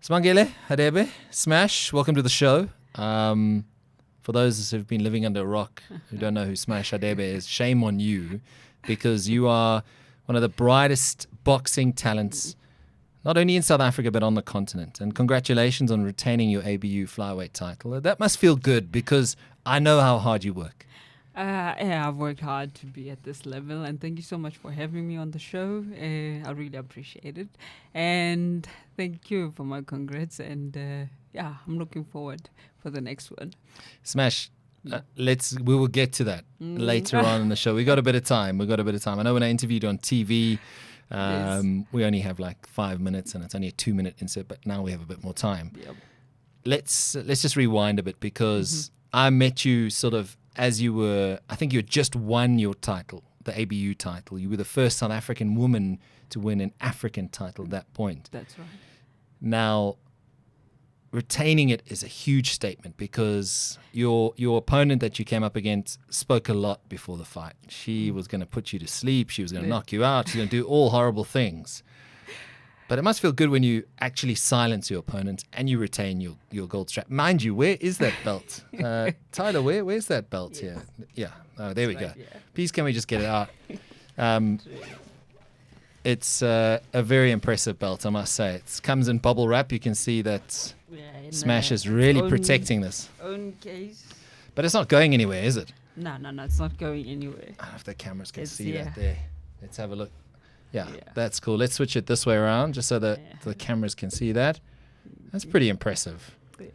Simangele Hadebe, Smash, welcome to the show. For those who've been living under a rock who don't know who Smash Hadebe is, shame on you, because you are one of the brightest boxing talents, not only in South Africa but on the continent. And congratulations on retaining your ABU Flyweight title. That must feel good because I know how hard you work. Yeah, I've worked hard to be at this level, and thank you so much for having me on the show. I really appreciate it, and thank you for my congrats. And I'm looking forward for the next one. Smash, we will get to that later on in the show. We got a bit of time. I know when I interviewed on TV, Yes. we only have like 5 minutes, and it's only a 2-minute insert. But now we have a bit more time. Yep. Let's just rewind a bit because I met you sort of as you were. I think you had just won your title, the ABU title. You were the first South African woman to win an African title at that point. That's right. Now, retaining it is a huge statement because your opponent that you came up against spoke a lot before the fight. She was going to put you to sleep. She was going to knock you out. She's going to do all horrible things. But it must feel good when you actually silence your opponent and you retain your gold strap. Mind you, where is that belt? Tyler, where's that belt here? Yeah. Oh, there we go. Yeah. Please, can we just get it out? It's a very impressive belt, I must say. It comes in bubble wrap. You can see that Smash is really protecting this. Own case. But it's not going anywhere, is it? No, it's not going anywhere. I don't know if the cameras can It's- see yeah. that there. Let's have a look. Yeah, Yeah. that's cool. Let's switch it this way around just so that the cameras can see that. That's pretty impressive. Yeah.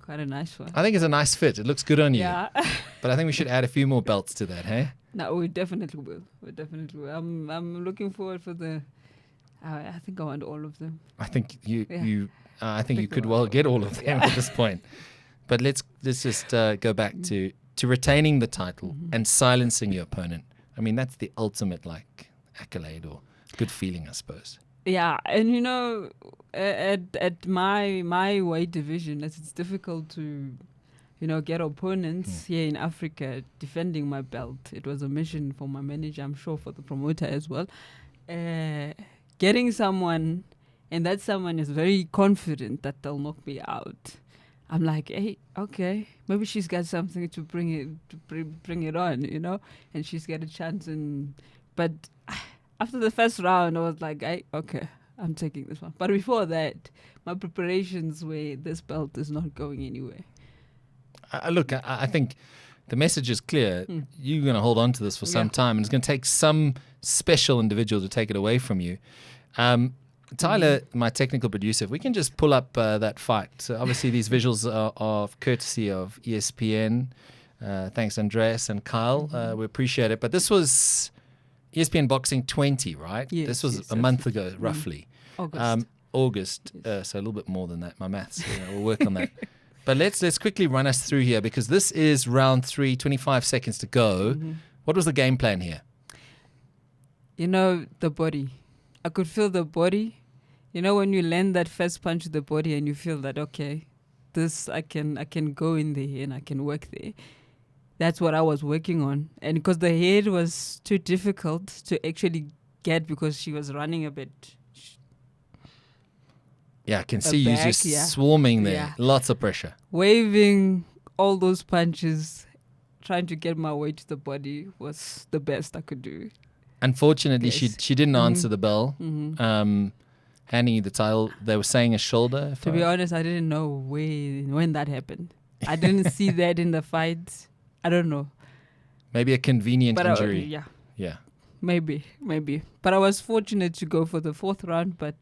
Quite a nice one. I think it's a nice fit. It looks good on you. Yeah. But I think we should add a few more belts to that, hey? No, we definitely will. I'm looking forward for the. I think I want all of them. I think you I think you think could we'll- well get all of them at this point. But let's just go back to retaining the title and silencing your opponent. I mean, that's the ultimate accolade or good feeling, I suppose. Yeah, and at my weight division, as it's difficult to, get opponents here in Africa defending my belt. It was a mission for my manager, I'm sure for the promoter as well. Getting someone, and that someone is very confident that they'll knock me out. I'm like, hey, okay, maybe she's got something to bring it on, and she's got a chance. But after the first round, I was like, hey, okay, I'm taking this one. But before that, my preparations were this belt is not going anywhere. Look, I think the message is clear. You're going to hold on to this for some time, and it's going to take some special individual to take it away from you. Tyler, my technical producer, if we can just pull up that fight. So obviously these visuals are of courtesy of ESPN. Thanks, Andreas and Kyle. We appreciate it. But this was ESPN Boxing 20, right? Yes, This was yes, a month ago, roughly. August. So a little bit more than that. My maths, we'll work on that. But let's quickly run us through here because this is round 3, 25 seconds to go. What was the game plan here? The body. I could feel the body. When you land that first punch to the body and you feel that, okay, this I can go in there and I can work there. That's what I was working on. And because the head was too difficult to actually get because she was running a bit. Yeah, I can see you back, just yeah. swarming there. Yeah. Lots of pressure. Waving all those punches, trying to get my way to the body was the best I could do. Unfortunately, Yes. she didn't answer the bell. Handing you the title, they were saying a shoulder. To be honest, I didn't know when that happened. I didn't see that in the fight. I don't know. Maybe a convenient But injury. yeah, maybe. But I was fortunate to go for the 4th round, but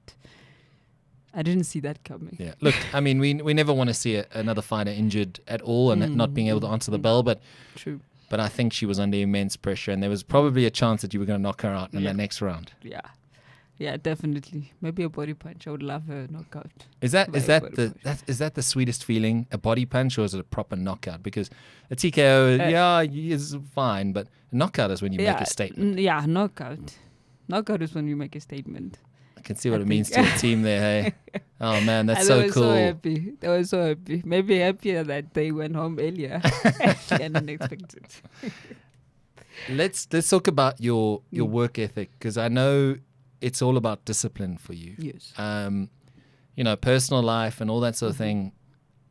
I didn't see that coming. Yeah. Look, I mean, we never want to see another fighter injured at all and not being able to answer the bell, but True. But I think she was under immense pressure, and there was probably a chance that you were going to knock her out in that next round. Yeah, definitely. Maybe a body punch. I would love a knockout. Is that By a body punch. the sweetest feeling? A body punch, or is it a proper knockout? Because a TKO, is fine, but a knockout is when you make a statement. Knockout. Knockout is when you make a statement. I can see what I it means to think. your team there. Hey, oh man, that's And so they were cool. They were so happy. Maybe happier that they went home earlier and unexpected. Let's talk about your work ethic, because I know it's all about discipline for you. Yes. personal life and all that sort of thing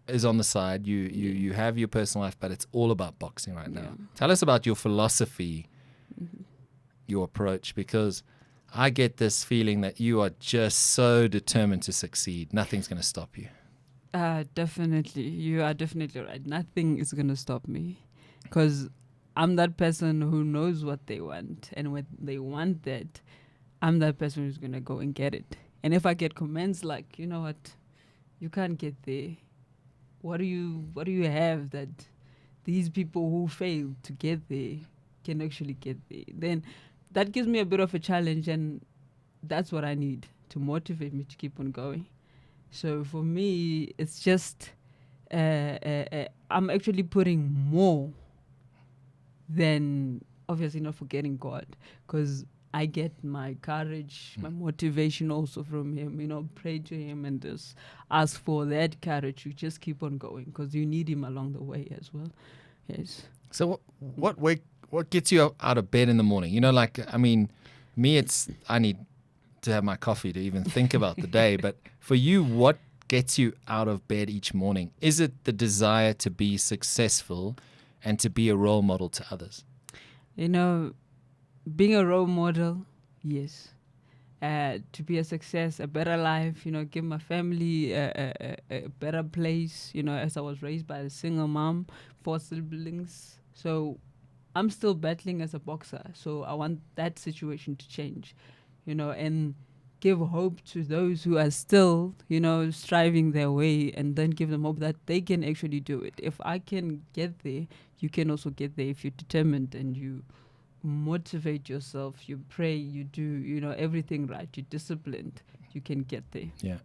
is on the side. You have your personal life, but it's all about boxing right now. Tell us about your philosophy, your approach, because I get this feeling that you are just so determined to succeed. Nothing's going to stop you. Definitely. You are definitely right. Nothing is going to stop me because I'm that person who knows what they want. And when they want that, I'm that person who's going to go and get it. And if I get comments like, you know what, you can't get there. What do you have that these people who failed to get there can actually get there? Then that gives me a bit of a challenge, and that's what I need to motivate me to keep on going. So for me, it's just I'm actually putting more than, obviously not forgetting God, because I get my courage, my motivation also from Him, pray to Him and just ask for that courage to just keep on going, because you need Him along the way as well. Yes. So what gets you out of bed in the morning? Me, I need to have my coffee to even think about the day. But for you, what gets you out of bed each morning? Is it the desire to be successful and to be a role model to others? Being a role model, yes. To be a success, a better life, give my family a better place, as I was raised by a single mom, 4 siblings. So I'm still battling as a boxer. So I want that situation to change, and give hope to those who are still, striving their way, and then give them hope that they can actually do it. If I can get there, you can also get there if you're determined and you motivate yourself, you pray, you do, everything right, you're disciplined, you can get there. Yeah.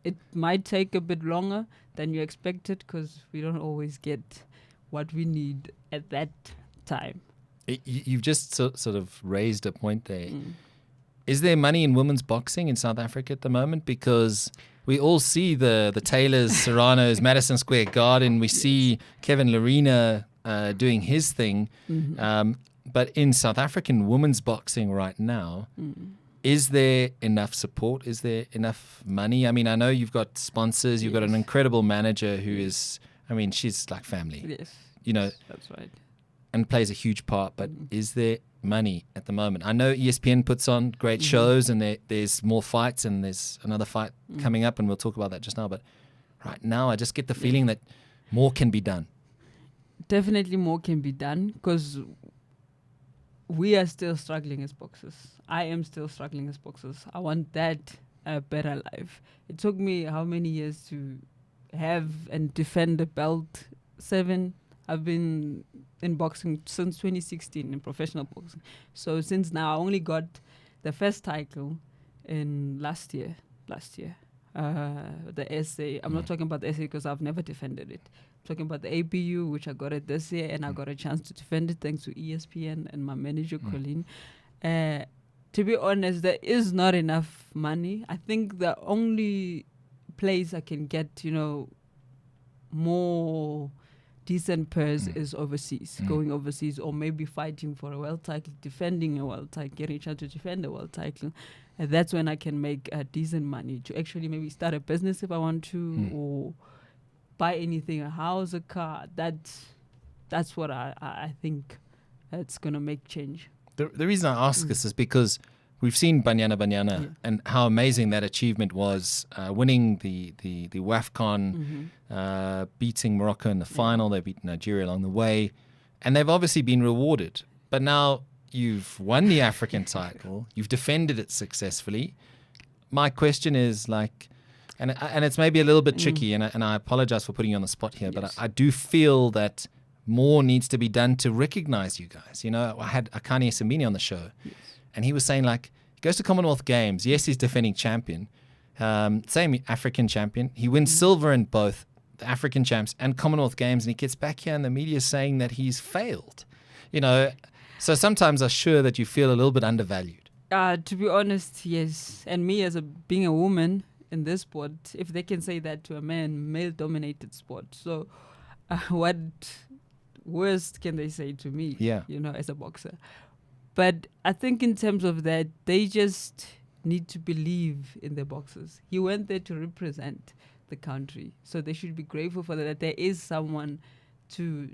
It might take a bit longer than you expected because we don't always get what we need at that time. You've just sort of raised a point there. Is there money in women's boxing in South Africa at the moment? Because we all see the Taylors, Serranos, Madison Square Garden. We see Kevin Lerena doing his thing. But in South African women's boxing right now, is there enough support? Is there enough money? I mean, I know you've got sponsors. You've got an incredible manager who is, she's like family. Yes. That's right. And plays a huge part. But is there money at the moment? I know ESPN puts on great shows, and there's more fights, and there's another fight coming up, and we'll talk about that just now. But right now, I just get the feeling that more can be done. Definitely more can be done because we are still struggling as boxers. I am still struggling as boxers. I want that better life. It took me how many years to have and defend the belt? 7. I've been in boxing since 2016 in professional boxing. So since now, I only got the first title in last year. The SA. I'm not talking about the SA because I've never defended it. I'm talking about the ABU, which I got it this year, and I got a chance to defend it thanks to ESPN and my manager, Colleen. To be honest, there is not enough money. I think the only place I can get, more decent purse is overseas, going overseas, or maybe fighting for a world title, defending a world title, getting a chance to defend a world title. And that's when I can make decent money to actually maybe start a business if I want to, or buy anything, a house, a car. That's what I think it's going to make change. The reason I ask this is because we've seen Banyana and how amazing that achievement was, winning the WAFCON, beating Morocco in the final. They beat Nigeria along the way, and they've obviously been rewarded. But now you've won the African title, you've defended it successfully. My question is and it's maybe a little bit tricky, and I apologize for putting you on the spot here, but I do feel that more needs to be done to recognize you guys. I had Akani Simbini on the show, and he was saying he goes to Commonwealth Games. Yes, he's defending champion, same African champion. He wins silver in both the African champs and Commonwealth Games, and he gets back here and the media saying that he's failed. So sometimes I'm sure that you feel a little bit undervalued. To be honest, yes. And me being a woman in this sport, if they can say that to a male-dominated sport, so what worst can they say to me? As a boxer. But I think in terms of that, they just need to believe in their boxers. He went there to represent the country, so they should be grateful for that there is someone to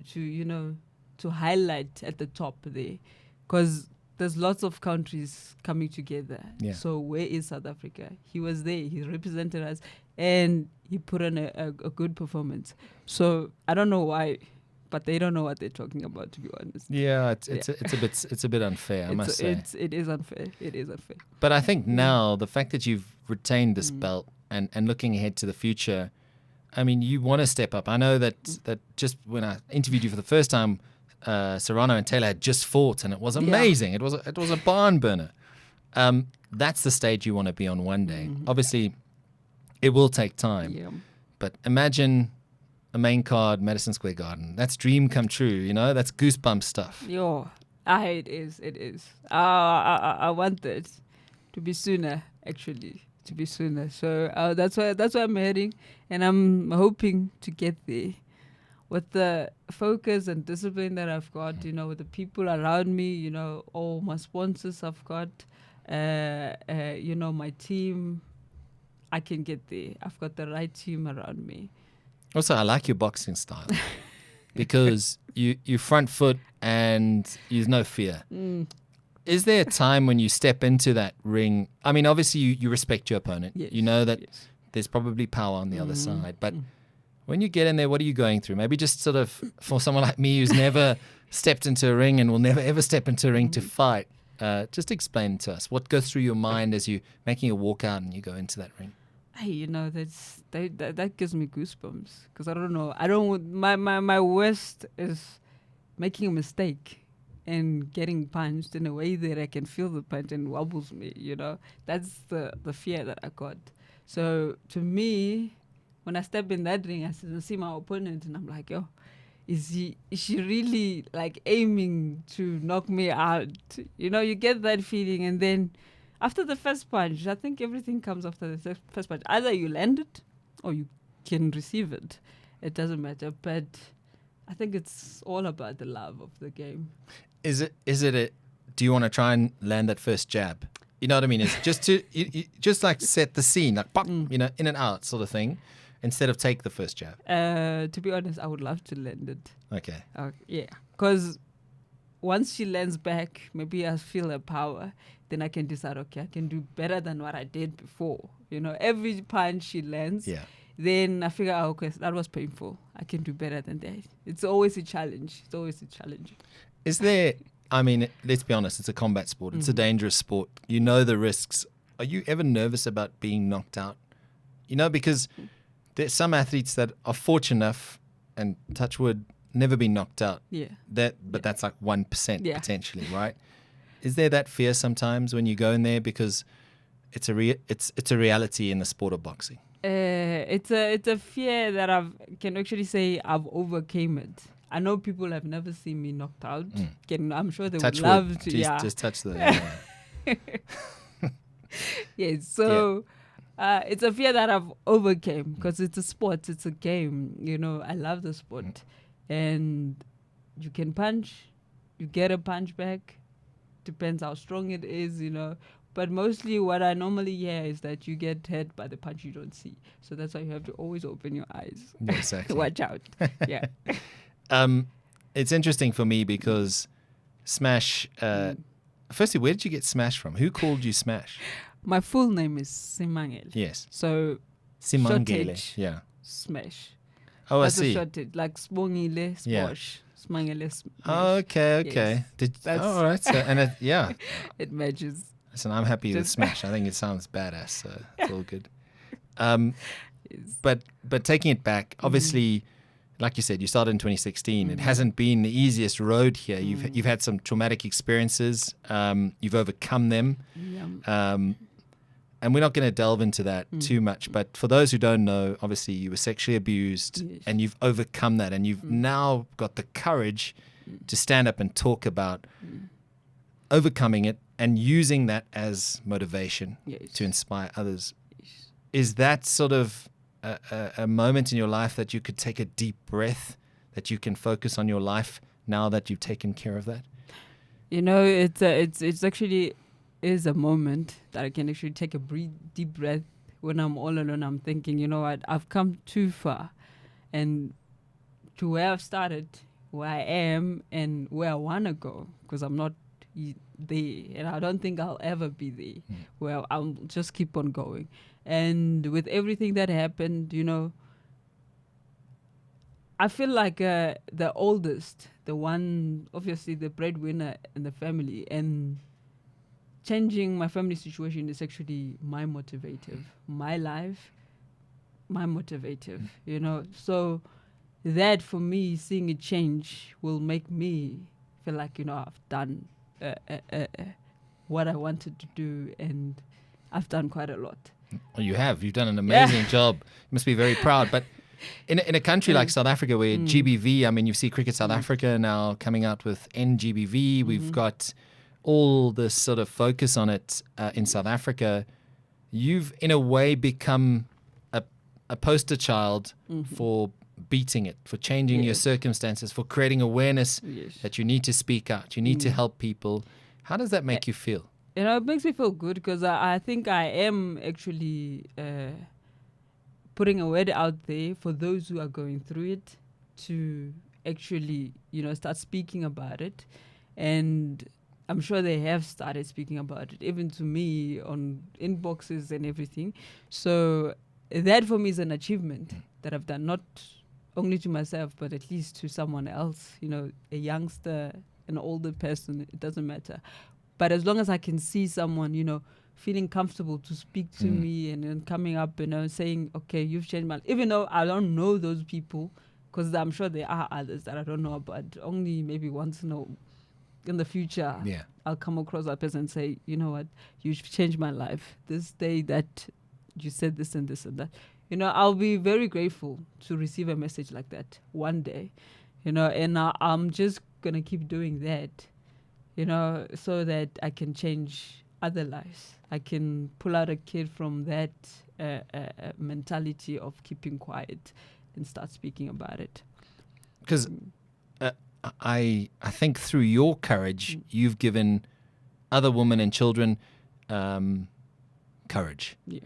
highlight at the top there, because there's lots of countries coming together. Yeah. So where is South Africa? He was there, he represented us, and he put on a good performance. So I don't know why, but they don't know what they're talking about, to be honest. Yeah, it's a bit unfair, I must say. It is unfair. It is unfair. But I think now the fact that you've retained this belt and looking ahead to the future, I mean, you want to step up. I know that just when I interviewed you for the first time, Serrano and Taylor had just fought, and it was amazing. It was a barn burner. That's the stage you want to be on one day. Obviously, it will take time. Yeah. But imagine a main card, Madison Square Garden. That's dream come true, you know? That's goosebump stuff. It is. I want that to be sooner, actually. To be sooner. So that's why I'm heading, and I'm hoping to get there. With the focus and discipline that I've got, with the people around me, all my sponsors I've got, my team, I can get there. I've got the right team around me. Also, I like your boxing style because you front foot and there's no fear. Is there a time when you step into that ring? I mean, obviously you respect your opponent. Yes. You know that there's probably power on the other side, but when you get in there, what are you going through? Maybe just sort of for someone like me who's never stepped into a ring and will never ever step into a ring to fight, just explain to us what goes through your mind as you making a walkout and you go into that ring. Hey, that gives me goosebumps, because I don't know. My worst is making a mistake and getting punched in a way that I can feel the punch and wobbles me. That's the fear that I got. So to me, when I step in that ring, I see my opponent and I'm like, yo, is she really like aiming to knock me out? You get that feeling, and then after the first punch, I think everything comes after the first punch. Either you land it or you can receive it. It doesn't matter. But I think it's all about the love of the game. Is it do you want to try and land that first jab? You know what I mean? It's just to just like set the scene, like pop, in and out sort of thing, instead of take the first jab. To be honest, I would love to land it. Okay. Yeah, because once she lands back, maybe I feel her power. Then I can decide, okay, I can do better than what I did before. Every punch she lands, then I figure out, okay, that was painful. I can do better than that. It's always a challenge. Is there, I mean, let's be honest, it's a combat sport. It's a dangerous sport. You know the risks. Are you ever nervous about being knocked out? Because there's some athletes that are fortunate enough, and touch wood, never been knocked out. Yeah. But that's like 1% potentially, right? Is there that fear sometimes when you go in there, because it's a reality in the sport of boxing? It's a fear that can actually say I've overcame it. I know people have never seen me knocked out. I'm sure they would love to. Just touch the. Yes. So it's a fear that I've overcame, because it's a sport. It's a game. I love the sport, and you can punch, you get a punch back. Depends how strong it is, But mostly what I normally hear is that you get hit by the punch you don't see. So that's why you have to always open your eyes. Exactly. Watch out. Yeah. It's interesting for me because Smash, firstly, where did you get Smash from? Who called you Smash? My full name is Simangele. Yes. So Simangele. Yeah. Smash. Oh, that's I see. Shorted, like Smongile, Smash. Yeah. Simangele Smash. Oh, okay. Yes. All right. So, and it matches. Listen, I'm happy with Smash. I think it sounds badass, so it's all good. But taking it back, obviously, like you said, you started in 2016. It hasn't been the easiest road here. You've had some traumatic experiences. You've overcome them. Yeah. And we're not going to delve into that too much. But for those who don't know, obviously you were sexually abused, and you've overcome that, and you've now got the courage to stand up and talk about overcoming it and using that as motivation to inspire others. Yes. Is that sort of a moment in your life that you could take a deep breath, that you can focus on your life now that you've taken care of that? It's actually is a moment that I can actually take a deep breath when I'm all alone. I'm thinking, you know what, I've come too far, and to where I've started, where I am, and where I want to go, because I'm not there, and I don't think I'll ever be there. Well, I'll just keep on going. And with everything that happened, you know, I feel like the oldest, the one, obviously the breadwinner in the family, and changing my family situation is actually my motivative. My life, my motivative, you know. So that, for me, seeing it change will make me feel like, you know, I've done what I wanted to do, and I've done quite a lot. Well, you have. You've done an amazing job. You must be very proud. But in a country like South Africa, where GBV, I mean, you see Cricket South Africa now coming out with NGBV. We've got all this sort of focus on it in South Africa. You've, in a way, become a poster child for beating it, for changing your circumstances, for creating awareness that you need to speak out, you need to help people. How does that make you feel? You know, it makes me feel good, because I think I am actually putting a word out there for those who are going through it, to actually, you know, start speaking about it. And I'm sure they have started speaking about it, even to me on inboxes and everything. So that, for me, is an achievement that I've done, not only to myself, but at least to someone else, you know, a youngster, an older person, it doesn't matter. But as long as I can see someone, you know, feeling comfortable to speak to me, and then coming up, you know, saying, okay, you've changed my life, even though I don't know those people, because I'm sure there are others that I don't know about, only maybe once in the future, I'll come across that person and say, you know what, you've changed my life. This day that you said this and this and that. You know, I'll be very grateful to receive a message like that one day, you know, and I'm just going to keep doing that, you know, so that I can change other lives. I can pull out a kid from that mentality of keeping quiet and start speaking about it. Because I think through your courage, you've given other women and children courage. Yeah.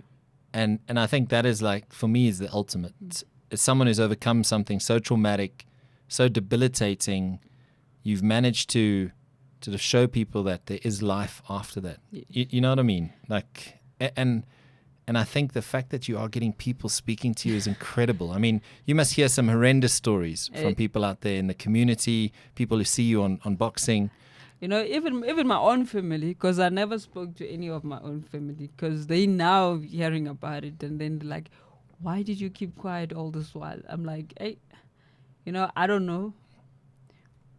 And I think that is, like, for me, is the ultimate. As someone who's overcome something so traumatic, so debilitating, you've managed to show people that there is life after that. Yeah. You know what I mean? Like, and I think the fact that you are getting people speaking to you is incredible. I mean, you must hear some horrendous stories from people out there in the community, people who see you on boxing. You know, even my own family, because I never spoke to any of my own family, because they now hearing about it, and then they're like, why did you keep quiet all this while? I'm like, hey, you know, I don't know.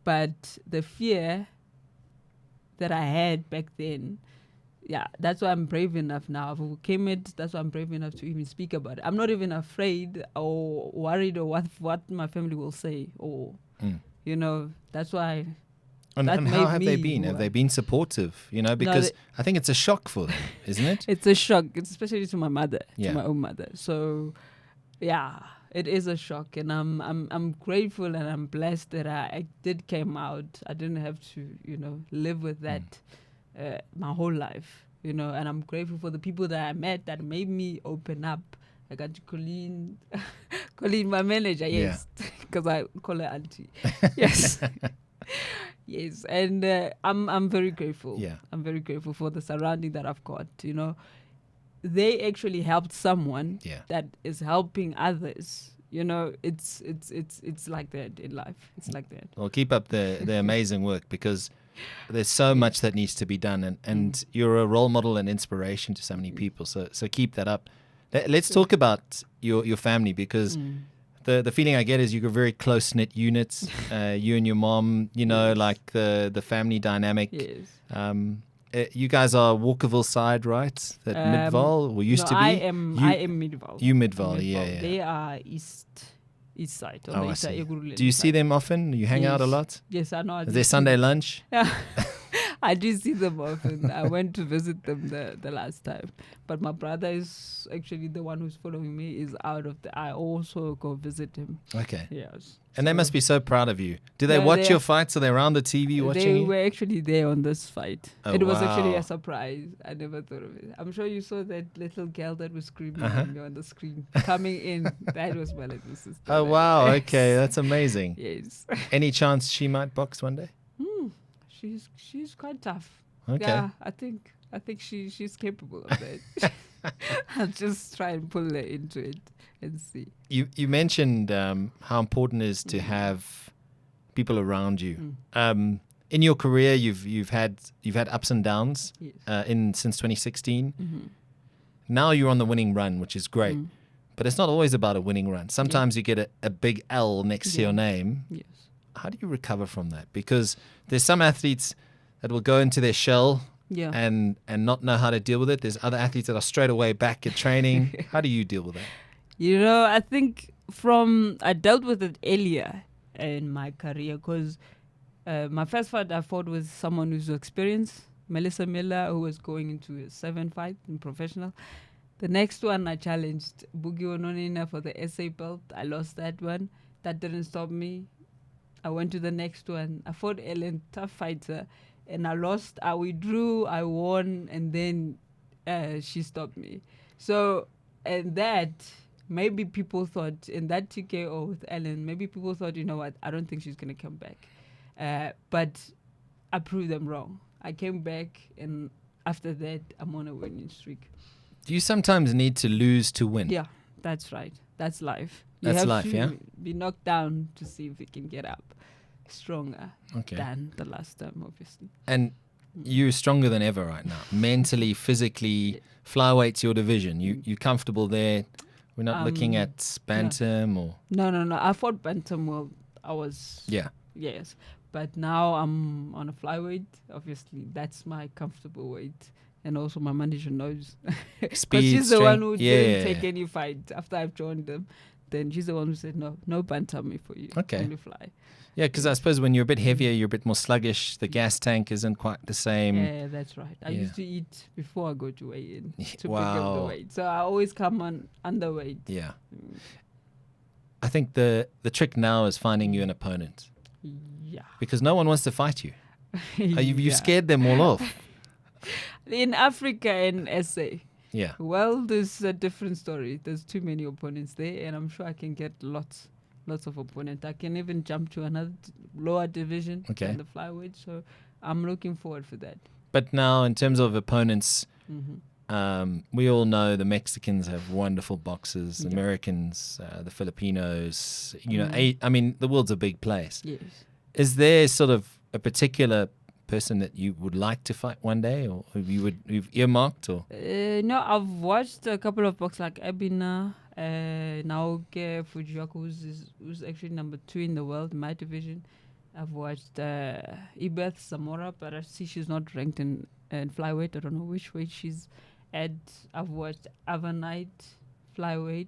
But the fear that I had back then, yeah, that's why I'm brave enough now. I've overcame it. That's why I'm brave enough to even speak about it. I'm not even afraid or worried or what my family will say, or, you know, that's why. And how have they been? Have they been supportive? You know, because I think it's a shock for them, isn't it? It's a shock, especially to my mother, to my own mother. So, yeah, it is a shock, and I'm grateful and I'm blessed that I did came out. I didn't have to, you know, live with that my whole life, you know. And I'm grateful for the people that I met that made me open up. I got to Colleen, my manager, yes, because I call her auntie, yes. Yes, and I'm very grateful. Yeah, I'm very grateful for the surrounding that I've got. You know, they actually helped someone that is helping others. You know, it's like that in life. It's like that. Well, keep up the amazing work, because there's so much that needs to be done, and you're a role model and inspiration to so many people. So keep that up. Let's talk about your family, because. The feeling I get is you're a very close-knit unit, you and your mom, you know, like the family dynamic. Yes. You guys are Walkerville side, right? That Midvaal, or used to be? I am Midvaal. You Midvaal, yeah. They are east side. Oh, I see. Do you see them often? You hang out a lot? Yes, I know. Is there Sunday lunch? Yeah. I do see them often. I went to visit them the last time. But my brother is actually the one who's following me, is out of I also go visit him. Okay. Yes. And they must be so proud of you. Do they Yeah, watch they your are. fights? Are they around the TV watching They you? were actually there on this fight. Oh, It was actually wow. a surprise. I never thought of it. I'm sure you saw that little girl that was screaming at me on the screen coming in. That was my little sister. Oh, there. wow. Yes. Okay. That's amazing. Yes. Any chance she might box one day? She's quite tough. Okay. Yeah, I think she's capable of that. I'll just try and pull her into it and see. You mentioned how important it is to have people around you. In your career, you've had ups and downs. Yes. Since 2016. Mm-hmm. Now you're on the winning run, which is great. But it's not always about a winning run. Sometimes you get a big L next to your name. Yes. How do you recover from that? Because there's some athletes that will go into their shell Yeah. and not know how to deal with it. There's other athletes that are straight away back at training. How do you deal with that? You know, I think I dealt with it earlier in my career because my first fight I fought with someone who's experienced, Melissa Miller, who was going into a 7 fight in professional. The next one I challenged Boogie Ononina for the SA belt. I lost that one. That didn't stop me. I went to the next one. I fought Ellen, tough fighter, and I lost. I withdrew, I won, and then she stopped me. So, and that, maybe people thought, in that TKO with Ellen, maybe people thought, you know what, I don't think she's going to come back. But I proved them wrong. I came back, and after that, I'm on a winning streak. Do you sometimes need to lose to win? Yeah, that's right. That's life. That's have life, to yeah? be knocked down to see if we can get up stronger Okay. than the last time, obviously. And you're stronger than ever right now. Mentally, physically, flyweight's your division. You're comfortable there. We're not looking at bantam or... No. I fought bantam. Well, I was... Yeah. Yes. But now I'm on a flyweight. Obviously, that's my comfortable weight. And also my manager knows. Because she's the one who didn't take any fight after I've joined them. Then she's the one who said, no bantam for you. Okay. Only fly. Yeah, because I suppose when you're a bit heavier, you're a bit more sluggish. The gas tank isn't quite the same. Yeah, that's right. I Yeah. used to eat before I go to weigh in to pick up Wow. the weight. So I always come on underweight. Yeah. I think the trick now is finding you an opponent Yeah. because no one wants to fight you. Yeah. You've scared them all off. In Africa and SA, Yeah. well, there's a different story. There's too many opponents there, and I'm sure I can get lots of opponents. I can even jump to another lower division Okay. than the flyweight. So I'm looking forward for that. But now, in terms of opponents, Mm-hmm. we all know the Mexicans have wonderful boxers, Yeah. Americans, the Filipinos. You know, Mm. I mean, the world's a big place. Yes. Is there sort of a particular person that you would like to fight one day, or you've earmarked, or? No, I've watched a couple of boxers like Abina, Naoke Fujioka, who's actually number 2 in the world in my division. I've watched Ibeth Zamora, but I see she's not ranked in flyweight. I don't know which weight she's at. I've watched Avanite flyweight.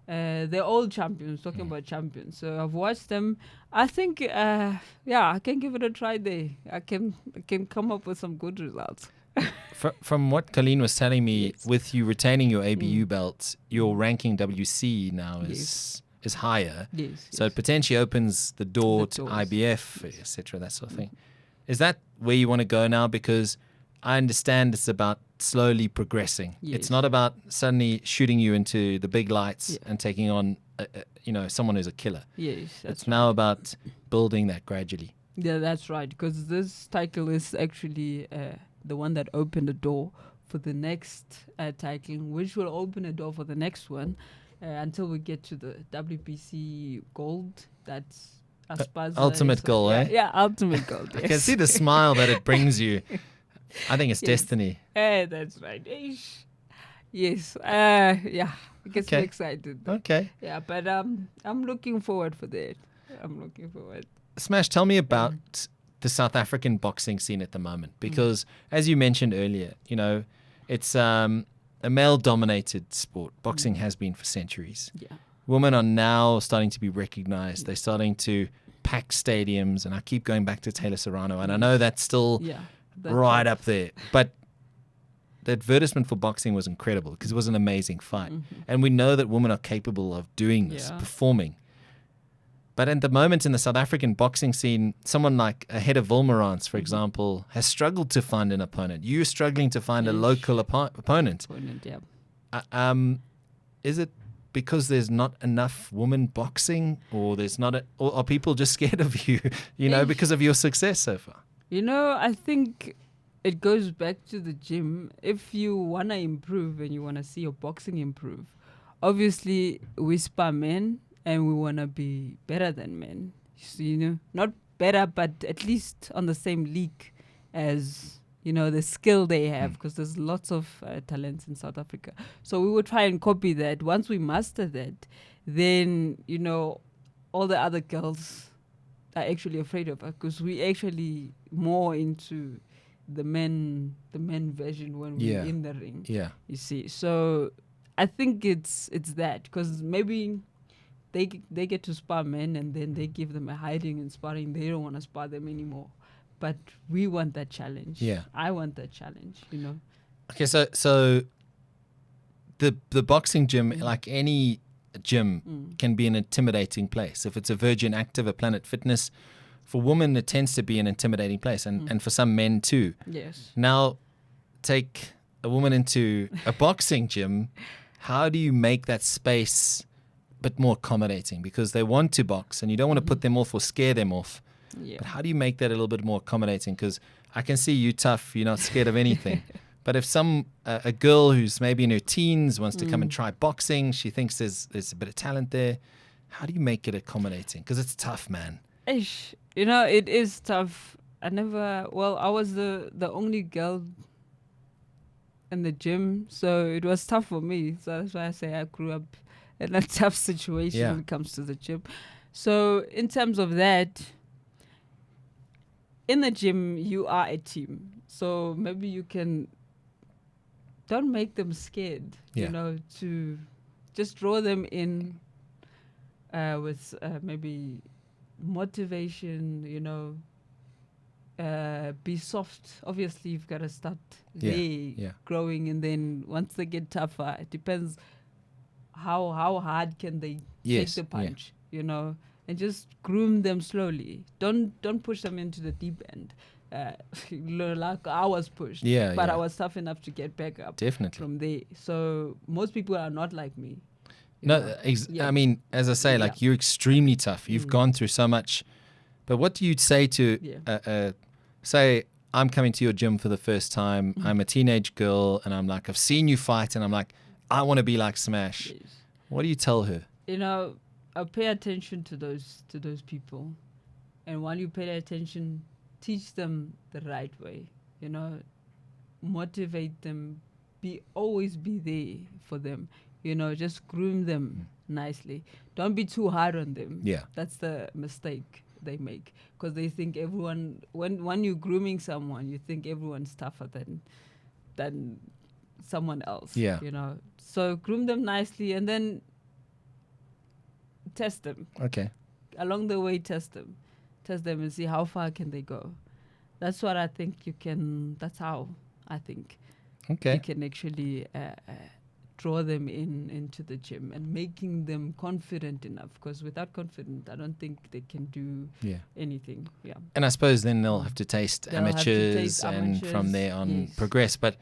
They're all champions, talking about champions. So I've watched them. I think, I can give it a try there. I can come up with some good results. From what Colleen was telling me, Yes. with you retaining your ABU belt, your ranking WC now Yes. is higher. Yes. So it potentially opens the door The to doors. IBF, etc., that sort of thing. Is that where you want to go now? Because I understand it's about slowly progressing. Yes. It's not about suddenly shooting you into the big lights Yeah. and taking on, someone who's a killer. Yes, that's It's now about building that gradually. Yeah, that's right. Because this title is actually the one that opened the door for the next title, which will open a door for the next one until we get to the WBC gold. That's Aspaza. ultimate goal, yeah, eh? Yeah, ultimate gold. I can see the smile that it brings you. I think it's Yes. destiny. That's right. Ish. Yes. It gets me Okay. excited. Okay. Yeah, but I'm looking forward for that. I'm looking forward. Smash, tell me about the South African boxing scene at the moment, because as you mentioned earlier, it's a male-dominated sport. Boxing has been for centuries. Yeah. Women are now starting to be recognized. They're starting to pack stadiums, and I keep going back to Taylor Serrano, and I know that's still Yeah. right up there. But the advertisement for boxing was incredible because it was an amazing fight. And we know that women are capable of doing this, performing. But at the moment in the South African boxing scene, someone like a head of Wilmerance, for example, has struggled to find an opponent. You're struggling to find a local opponent. Is it because there's not enough women boxing, or or are people just scared of you, because of your success so far? I think it goes back to the gym. If you want to improve and you want to see your boxing improve, obviously we spar men and we want to be better than men. So, not better, but at least on the same league as, the skill they have, because there's lots of talents in South Africa. So we would try and copy that. Once we master that, then, all the other girls are actually afraid of us, because we actually more into the men version when we're in the ring. Yeah. You see. So I think it's that, because maybe they get to spar men and then they give them a hiding in sparring. They don't want to spar them anymore. But we want that challenge. Yeah. I want that challenge, Okay, so the boxing gym, like any gym, can be an intimidating place. If it's a Virgin Active, a Planet Fitness, for women it tends to be an intimidating place, and for some men too. Yes. Now, take a woman into a boxing gym. How do you make that space a bit more accommodating? Because they want to box, and you don't want to put them off or scare them off. Yeah. But how do you make that a little bit more accommodating? Because I can see you tough, you're not scared of anything. But if a girl who's maybe in her teens wants to come and try boxing, she thinks there's a bit of talent there, how do you make it accommodating? Because it's tough, man. It is tough. I was the only girl in the gym, so it was tough for me. So that's why I say I grew up in a tough situation when it comes to the gym. So in terms of that, in the gym, you are a team. So maybe you don't make them scared, to just draw them in with maybe motivation, be soft. Obviously, you've got to start growing, and then once they get tougher, it depends how hard can they take the punch, and just groom them slowly. Don't push them into the deep end. Like I was pushed, but I was tough enough to get back up. Definitely. From there. So most people are not like me. I mean, as I say, like you're extremely tough. You've gone through so much. But what do you say to, say, I'm coming to your gym for the first time. I'm a teenage girl, and I'm like, I've seen you fight, and I'm like, I want to be like Smash. Yes. What do you tell her? I'll pay attention to those people, and while you pay attention, teach them the right way. Motivate them. Always be there for them. Just groom them nicely. Don't be too hard on them. Yeah, that's the mistake they make, because they think everyone. When you're grooming someone, you think everyone's tougher than someone else. Yeah, So groom them nicely, and then test them. Okay. Along the way, test them and see how far can they go. That's what I think you can. That's how I think you can actually draw them into the gym and making them confident enough. Because without confidence, I don't think they can do anything. Yeah. And I suppose then they'll have to taste amateurs, and from there on progress. But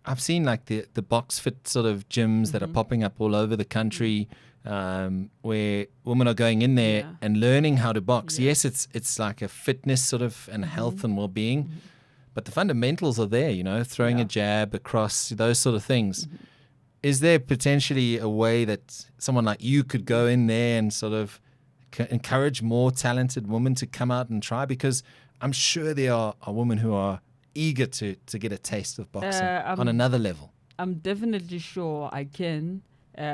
I've seen like the box fit sort of gyms that are popping up all over the country. Where women are going in there and learning how to box. Yes, it's like a fitness sort of and health and well-being, but the fundamentals are there, throwing a jab across, those sort of things. Is there potentially a way that someone like you could go in there and sort of encourage more talented women to come out and try? Because I'm sure there are women who are eager to get a taste of boxing on another level. I'm definitely sure I can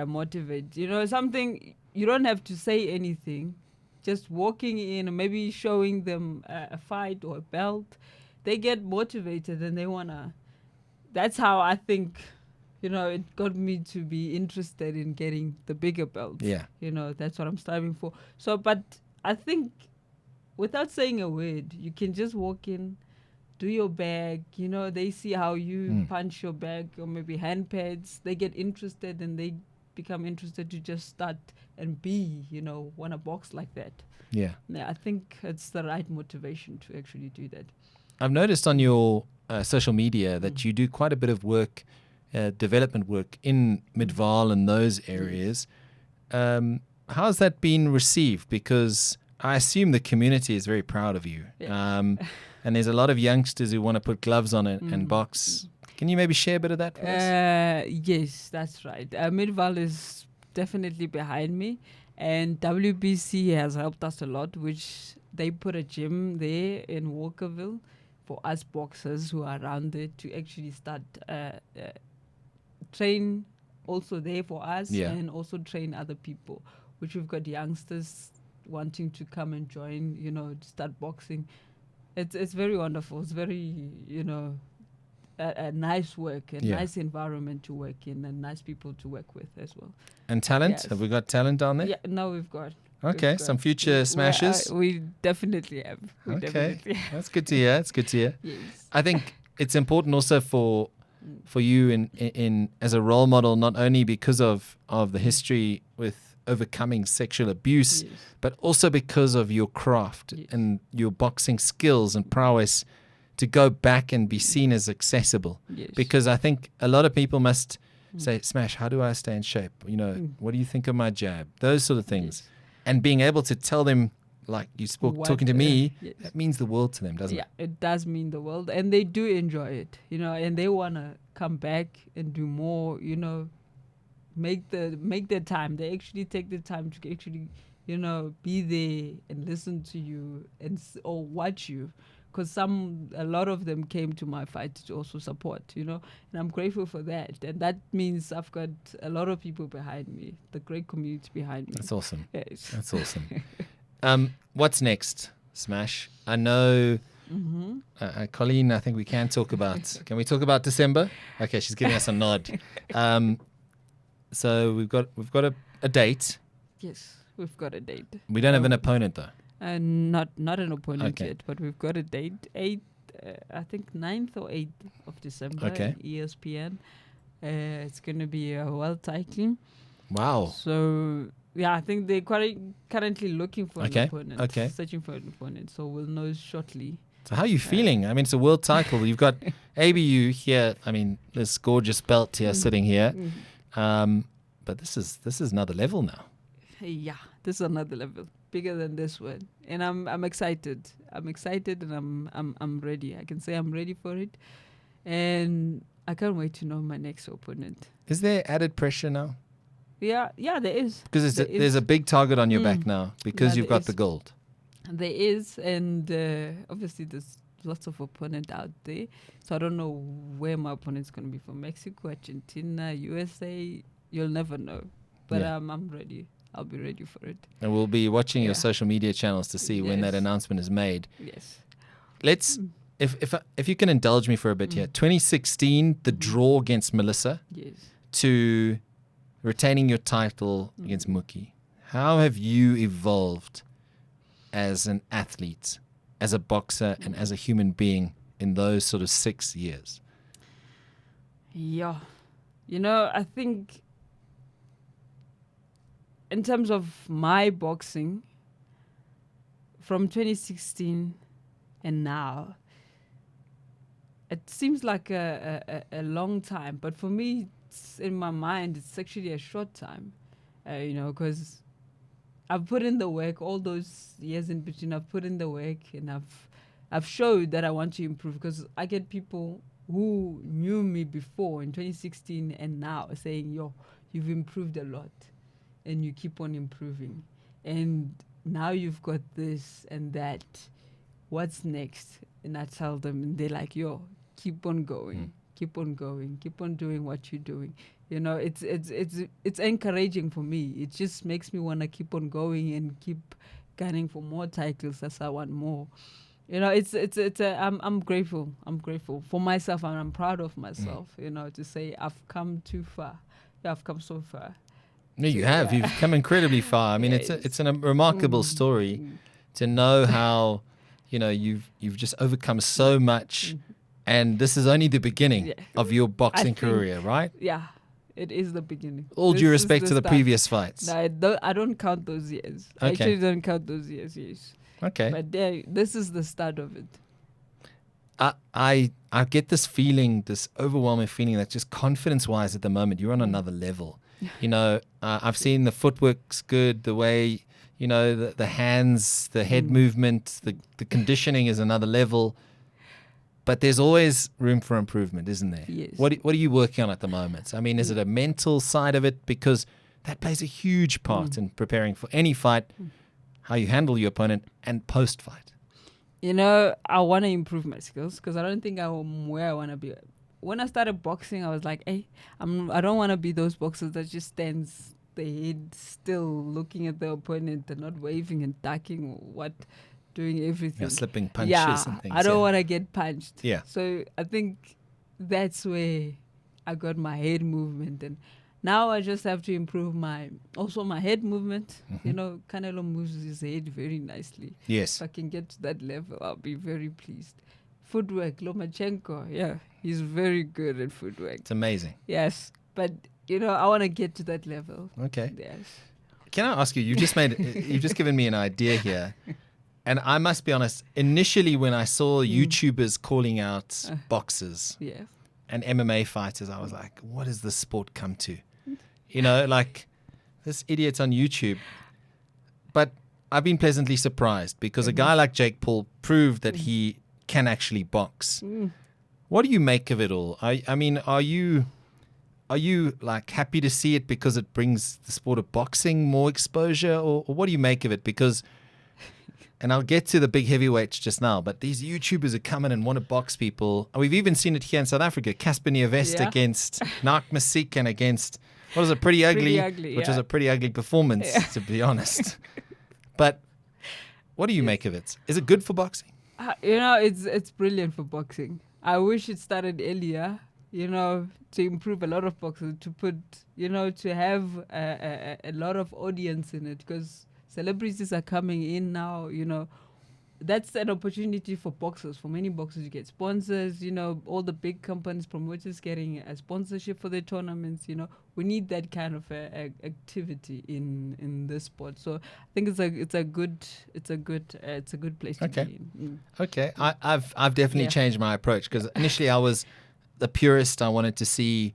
motivate. Something, you don't have to say anything. Just walking in and maybe showing them a fight or a belt, they get motivated and they wanna. That's how I think, it got me to be interested in getting the bigger belt. Yeah. That's what I'm striving for. So, but I think without saying a word, you can just walk in, do your bag, they see how you punch your bag, or maybe hand pads. They get interested and they become interested to just start and want to box like that. Yeah. I think it's the right motivation to actually do that. I've noticed on your social media that you do quite a bit of work, development work in Midvaal and those areas. How's that been received? Because I assume the community is very proud of you. Yeah. And there's a lot of youngsters who want to put gloves on it and box. Can you maybe share a bit of that for us? Yes, that's right. Midvaal is definitely behind me, and WBC has helped us a lot, which they put a gym there in Walkerville for us boxers who are around there to actually start train also there for us, and also train other people, which we've got youngsters wanting to come and join, to start boxing. It's very wonderful. It's very, a nice work, nice environment to work in, and nice people to work with as well. And talent? Yes. Have we got talent down there? Yeah, no, we've got. Okay, some future smashers? We definitely have. That's good to hear. That's good to hear. Yes. I think it's important also for you in as a role model, not only because of the history with overcoming sexual abuse, but also because of your craft and your boxing skills and prowess, to go back and be seen as accessible. Because I think a lot of people must say, Smash, how do I stay in shape? What do you think of my jab? Those sort of things. And being able to tell them, like you talking to me, that means the world to them, doesn't it? Yeah, it does mean the world. And they do enjoy it, and they want to come back and do more, make their time. They actually take the time to actually, be there and listen to you or watch you. Because a lot of them came to my fight to also support, and I'm grateful for that. And that means I've got a lot of people behind me, the great community behind me. That's awesome. Yes. That's awesome. What's next, Smash? I know, Colleen, I think we can talk about, can we talk about December? Okay, she's giving us a nod. So we've got a date. Yes, we've got a date. We don't have an opponent though. Not an opponent yet, but we've got a date, I think 9th or 8th of December, ESPN. It's going to be a world title. Wow. So, I think they're currently looking for an opponent, searching for an opponent. So we'll know shortly. So how are you feeling? I mean, it's a world title. You've got ABU here. I mean, this gorgeous belt here sitting here. But this is another level now. Yeah, this is another level. Bigger than this one, and I'm excited. I'm excited, and I'm ready. I can say I'm ready for it, and I can't wait to know my next opponent. Is there added pressure now? Yeah, there is. Because there's a big target on your back now because you've got the gold. There is, and obviously there's lots of opponents out there. So I don't know where my opponent's going to be, from Mexico, Argentina, USA. You'll never know, but I'm ready. I'll be ready for it. And we'll be watching your social media channels to see when that announcement is made. Yes. Let's, if you can indulge me for a bit here, 2016, the draw against Melissa, to retaining your title against Mookie. How have you evolved as an athlete, as a boxer, and as a human being in those sort of 6 years? Yeah. I think in terms of my boxing, from 2016 and now, it seems like a long time, but for me, in my mind, it's actually a short time, because I've put in the work all those years in between. I've put in the work, and I've showed that I want to improve, because I get people who knew me before in 2016 and now saying, you've improved a lot. And you keep on improving. And now you've got this and that. What's next? And I tell them, and they're like, keep on going. Keep on going. Keep on doing what you're doing. It's encouraging for me. It just makes me want to keep on going and keep gunning for more titles as I want more. I'm grateful. I'm grateful for myself, and I'm proud of myself, to say I've come too far. Yeah, I've come so far. No, you have. You've come incredibly far. I mean, it's a remarkable story to know how, you've just overcome so much, and this is only the beginning of your boxing career, right? Yeah, it is the beginning. All due respect to the start. previous fights. No, I don't count those years. I actually don't count those years. Yes. Okay. But this is the start of it. I get this feeling, this overwhelming feeling that just confidence-wise at the moment, you're on another level. I've seen the footwork's good, the way, the hands, the head movement, the conditioning is another level. But there's always room for improvement, isn't there? Yes. What are you working on at the moment? I mean, is it a mental side of it? Because that plays a huge part in preparing for any fight, how you handle your opponent, and post-fight. I want to improve my skills because I don't think I'm where I want to be. When I started boxing, I was like, hey, I don't want to be those boxers that just stands the head still looking at the opponent and not waving and ducking or doing everything. Slipping punches and things. I don't want to get punched. Yeah. So I think that's where I got my head movement. And now I just have to improve my head movement. Canelo moves his head very nicely. Yes. If I can get to that level, I'll be very pleased. Footwork, Lomachenko, he's very good at footwork. It's amazing. Yes, but I want to get to that level. Okay. Yes. Can I ask you? You've just given me an idea here, and I must be honest. Initially, when I saw YouTubers calling out boxers and MMA fighters, I was like, "What has this sport come to?" Like this idiot's on YouTube. But I've been pleasantly surprised because a guy like Jake Paul proved that he can actually box. What do you make of it all? I mean, are you like happy to see it because it brings the sport of boxing more exposure, or what do you make of it? Because, and I'll get to the big heavyweights just now, but these YouTubers are coming and want to box people. We've even seen it here in South Africa. Casper Nyovest against Nark Masik and against, what was it, Pretty Ugly, which was a pretty ugly performance, to be honest. But what do you make of it? Is it good for boxing? It's brilliant for boxing. I wish it started earlier, to improve a lot of boxers, to put, to have a lot of audience in it, because celebrities are coming in now, That's an opportunity for boxers, for many boxers to get sponsors, all the big companies, promoters getting a sponsorship for their tournaments, We need that kind of activity in this sport. So I think it's a good place to be in. Okay. I've definitely changed my approach, because initially I was the purist. I wanted to see,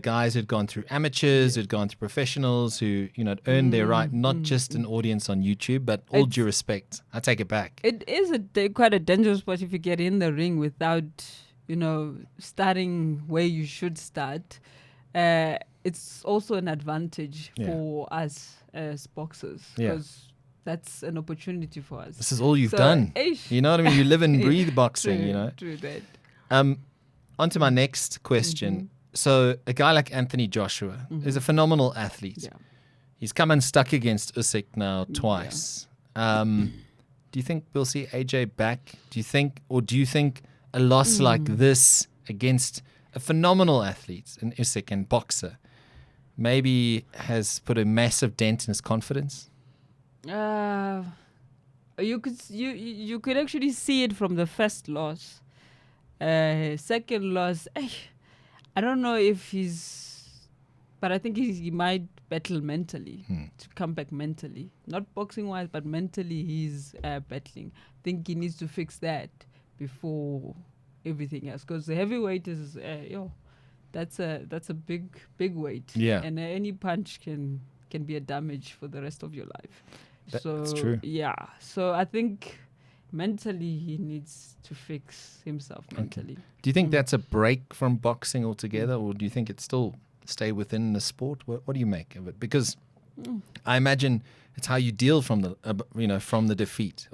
guys who'd gone through amateurs, who'd gone through professionals, who, earned their right, not just an audience on YouTube, but all due respect. I take it back. It is quite a dangerous sport if you get in the ring without, starting where you should start. It's also an advantage for us as boxers, because that's an opportunity for us. This is all you've done. You know what I mean? You live and breathe boxing, True that. On to my next question. So a guy like Anthony Joshua is a phenomenal athlete. Yeah. He's come unstuck against Usyk now twice. Do you think we'll see AJ back? Do you think a loss like this against a phenomenal athlete, an Usyk and boxer, maybe has put a massive dent in his confidence? You could actually see it from the first loss. Second loss, I don't know if but I think he might battle mentally to come back mentally. Not boxing wise, but mentally he's battling. I think he needs to fix that before everything else, because the heavyweight is that's a big weight. Yeah, and any punch can be a damage for the rest of your life. That's true. Yeah, so I think mentally he needs to fix himself mentally. Do you think that's a break from boxing altogether, or do you think it still stay within the sport? What do you make of it? Because I imagine it's how you deal from the from the defeat.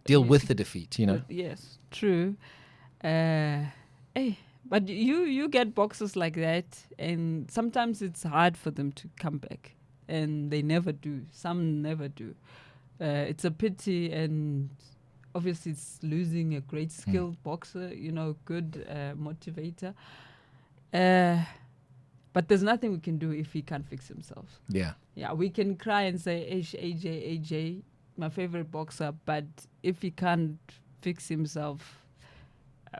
Deal with the defeat. Yes, true. But you get boxers like that, and sometimes it's hard for them to come back, and they never do. Some never do. It's a pity, and obviously it's losing a great skilled boxer, good motivator. But there's nothing we can do if he can't fix himself. Yeah, we can cry and say, AJ, my favorite boxer, but if he can't fix himself,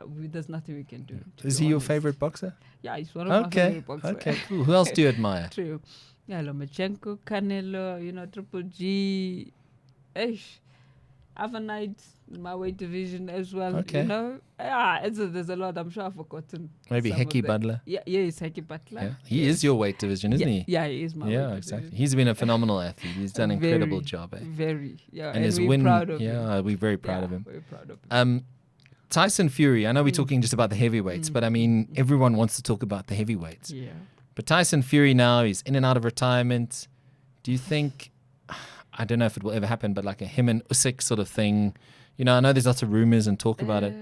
there's nothing we can do. Is he your favorite boxer? Yeah, he's one of my favorite boxers. Okay, cool. Who else do you admire? True. Yeah, Lomachenko, Canelo, Triple G. Have a night in my weight division as well. Okay. There's a lot. I'm sure I've forgotten. Maybe Heki Butler. Yeah, it's Heki Butler. Yeah. He is your weight division, isn't he? Yeah, he is my weight division. Exactly. He's been a phenomenal athlete. He's done an incredible job. Very. Yeah, and his we're win. Proud of him. We're very proud of him. We're proud of him. Tyson Fury. I know we're talking just about the heavyweights, but I mean, everyone wants to talk about the heavyweights. Yeah. But Tyson Fury now, he's in and out of retirement. Do you think, I don't know if it will ever happen, but like a him and Usyk sort of thing? I know there's lots of rumors and talk about it.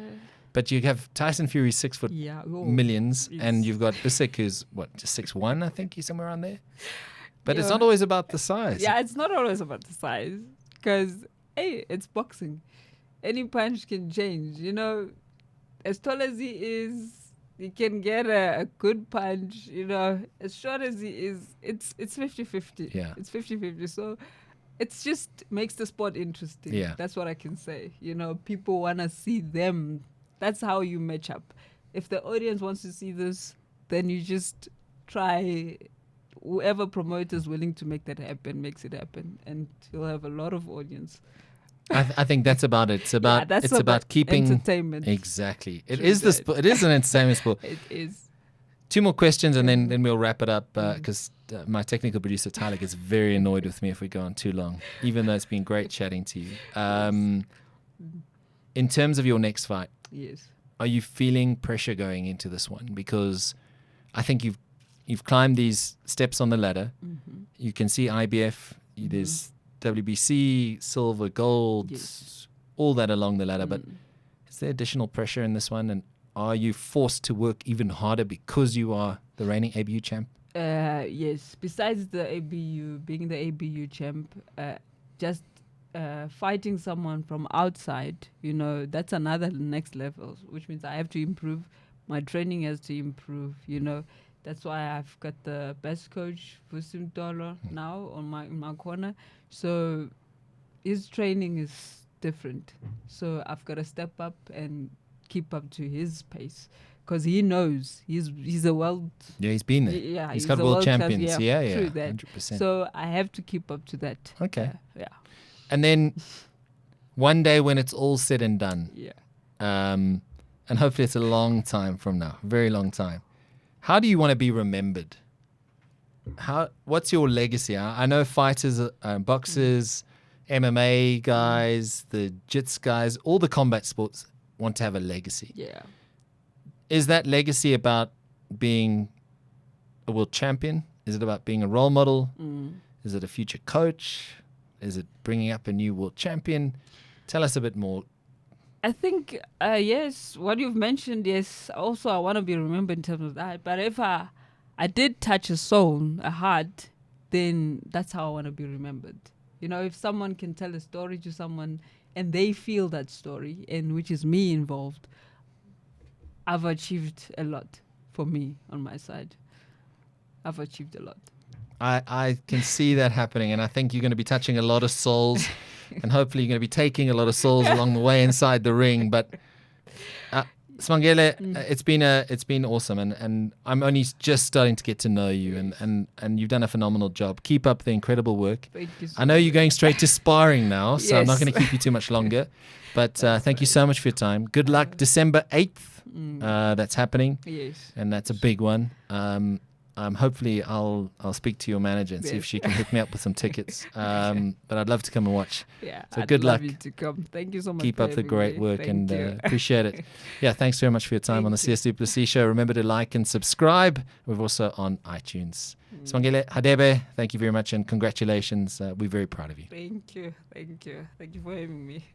But you have Tyson Fury 6 foot millions, and you've got Usyk who's, just 6'1", I think, he's somewhere around there. But it's not always about the size. Yeah, it's not always about the size. Because, it's boxing. Any punch can change, As tall as he is, he can get a good punch, As short as he is, it's 50-50. Yeah. It's 50-50. So it's just makes the sport interesting. Yeah. That's what I can say. People want to see them. That's how you match up. If the audience wants to see this, then you just try. Whoever promoter is willing to make that happen, makes it happen. And you'll have a lot of audience. I think that's about it. It's about keeping entertainment. Exactly. It is it is an entertainment sport. It is. 2 more questions and then we'll wrap it up because my technical producer Tyler gets very annoyed with me if we go on too long, even though it's been great chatting to you. In terms of your next fight, yes, are you feeling pressure going into this one? Because I think you've climbed these steps on the ladder. Mm-hmm. You can see IBF. There's WBC, silver, gold, all that along the ladder. But is there additional pressure in this one? And are you forced to work even harder because you are the reigning ABU champ? Yes. Besides the ABU, being the ABU champ, just fighting someone from outside, that's another next level, which means I have to improve. My training has to improve, That's why I've got the best coach, Vusim Dolo, now in my corner. So his training is different. So I've got to step up and keep up to his pace. Because he knows he's a world. Yeah, he's been there. Yeah, he's got world champions. Class, yeah, true that. 100%. So I have to keep up to that. Okay. Yeah. And then one day when it's all said and done. Yeah. And hopefully it's a long time from now, very long time. How do you want to be remembered? What's your legacy? I know fighters, boxers, MMA guys, the jits guys, all the combat sports want to have a legacy. Yeah. Is that legacy about being a world champion? Is it about being a role model? Is it a future coach? Is it bringing up a new world champion? Tell us a bit more. I think, yes, what you've mentioned, yes. Also, I want to be remembered in terms of that. But if I did touch a soul, a heart, then that's how I want to be remembered. If someone can tell a story to someone and they feel that story, and which is me involved, I've achieved a lot for me on my side. I've achieved a lot. I can see that happening, and I think you're going to be touching a lot of souls, and hopefully you're going to be taking a lot of souls along the way inside the ring. But Simangele, it's been awesome, and I'm only just starting to get to know you, and you've done a phenomenal job. Keep up the incredible work. Thank you so I know much. you're going straight to sparring now, so I'm not Yes. going to keep you too much longer. But thank you so much for your time. Good luck, December 8th. That's happening, Yes. and that's a big one. Hopefully I'll speak to your manager and see if Yes. she can hook me up with some tickets. But I'd love to come and watch. Yeah. So I'd good love luck. you to come. Thank you so much. Keep for up the having great me. work, Thank and you. appreciate it. Yeah, thanks very much for your time on the Thank CS Duplessis Show. Remember to like and subscribe. We're also on iTunes. Simangele Hadebe, thank you very much, and congratulations. We're very proud of you. Thank you. Thank you. Thank you for having me.